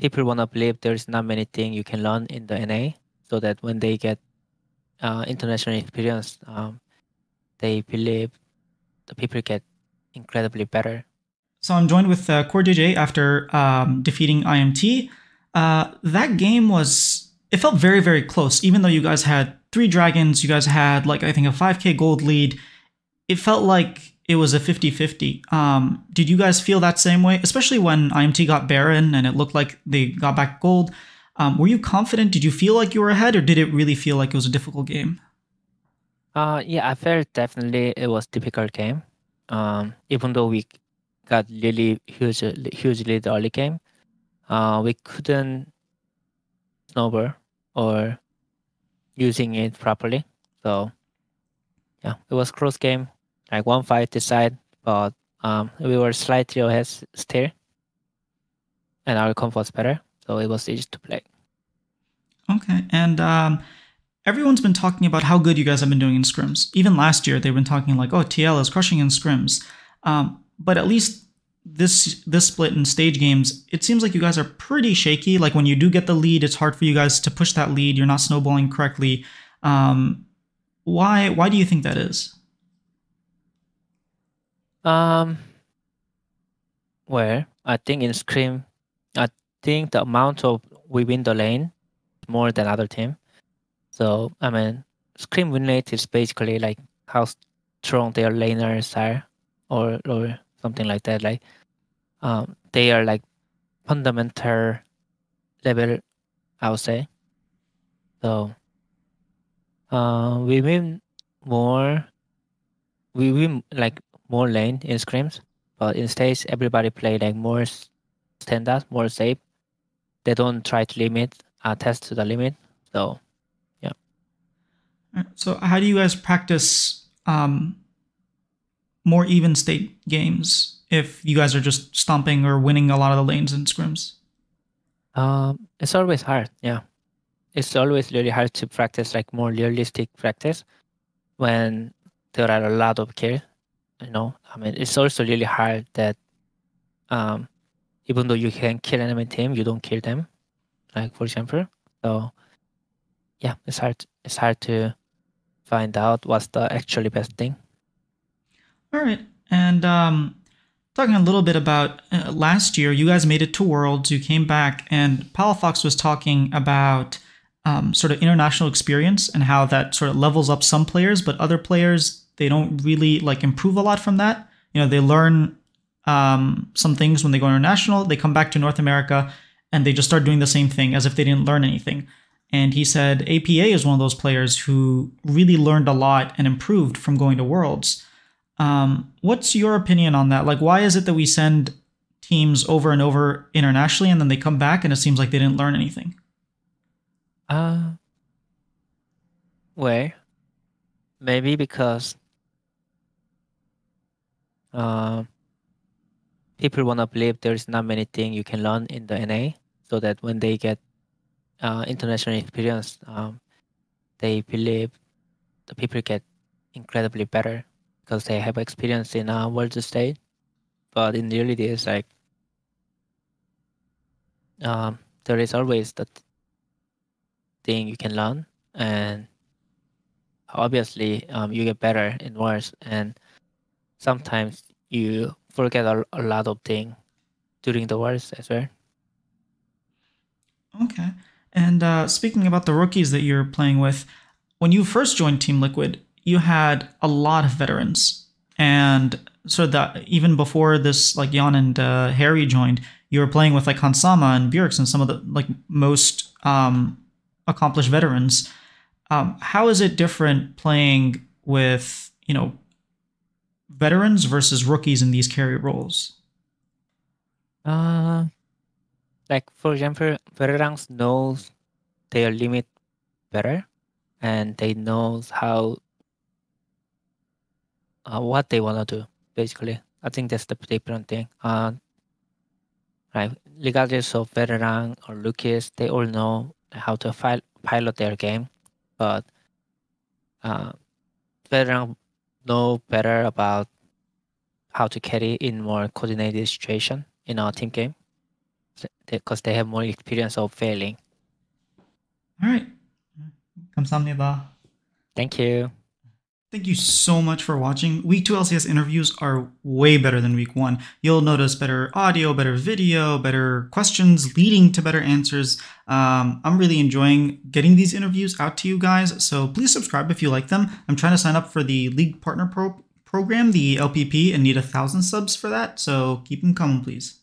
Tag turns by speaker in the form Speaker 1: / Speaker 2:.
Speaker 1: people want to believe there's not many things you can learn in the NA, so that when they get international experience, they believe the people get incredibly better.
Speaker 2: So I'm joined with Corejj after defeating IMT. That game it felt very, very close. Even though you guys had 3 dragons, you guys had, like, I think a 5k gold lead. It felt like it was a 50-50. Did you guys feel that same way? Especially when IMT got Baron and it looked like they got back gold. Were you confident? Did you feel like you were ahead, or did it really feel like it was a difficult game?
Speaker 1: Yeah, I felt definitely it was difficult game. Even though we got really hugely the early game, we couldn't snowball or using it properly. So yeah, it was close game, like one fight decide, but we were slightly ahead still, and our comp was better, so it was easy to play.
Speaker 2: Okay, and everyone's been talking about how good you guys have been doing in scrims. Even last year, they've been talking like, oh, TL is crushing in scrims. But at least this split in stage games, it seems like you guys are pretty shaky. Like when you do get the lead, it's hard for you guys to push that lead. You're not snowballing correctly. Why do you think that is?
Speaker 1: Well, I think in scrim, I think the amount of we win the lane more than other team. So I mean, scrim win rate is basically like how strong their laners are, or something like that. Like they are like fundamental level, I would say. So we win more. We win like more lane in scrims, but in stage everybody play like more standard, more safe. They don't try to limit, test to the limit. So yeah.
Speaker 2: So how do you guys practice more even state games if you guys are just stomping or winning a lot of the lanes in scrims?
Speaker 1: It's always hard. Yeah, it's always really hard to practice like more realistic practice when there are a lot of kills. I mean, it's also really hard that even though you can kill enemy team, you don't kill them. Like for example, so yeah, it's hard to find out what's the actually best thing.
Speaker 2: All right, and talking a little bit about last year, you guys made it to Worlds. You came back, and Palafox was talking about sort of international experience and how that sort of levels up some players, but other players, they don't really like improve a lot from that. You know, they learn some things when they go international. They come back to North America and they just start doing the same thing as if they didn't learn anything. And he said APA is one of those players who really learned a lot and improved from going to Worlds. What's your opinion on that? Like, why is it that we send teams over and over internationally and then they come back and it seems like they didn't learn anything?
Speaker 1: Well, maybe because people want to believe there's not many things you can learn in the NA, so that when they get international experience, they believe the people get incredibly better because they have experience in a world stage. But in reality, it's like there is always that thing you can learn, and obviously you get better in words, and sometimes you forget a lot of things during the words as well.
Speaker 2: Okay. And speaking about the rookies that you're playing with, when you first joined Team Liquid, you had a lot of veterans. And so that even before this, like Jan and Harry joined, you were playing with like Hansama and Bjerx and some of the like most accomplished veterans. How is it different playing with, veterans versus rookies in these carry roles?
Speaker 1: Like for example, veterans knows their limit better, and they knows how what they want to do. Basically, I think that's the different thing. Right, regardless of veteran or rookies, they all know how to pilot their game, but veteran know better about how to carry in more coordinated situation in our team game. because they have more experience of failing.
Speaker 2: All right. 감사합니다.
Speaker 1: Thank you.
Speaker 2: Thank you so much for watching. Week 2 LCS interviews are way better than week 1. You'll notice better audio, better video, better questions leading to better answers. I'm really enjoying getting these interviews out to you guys, so please subscribe if you like them. I'm trying to sign up for the League Partner Program, the LPP, and need 1,000 subs for that, so keep them coming, please.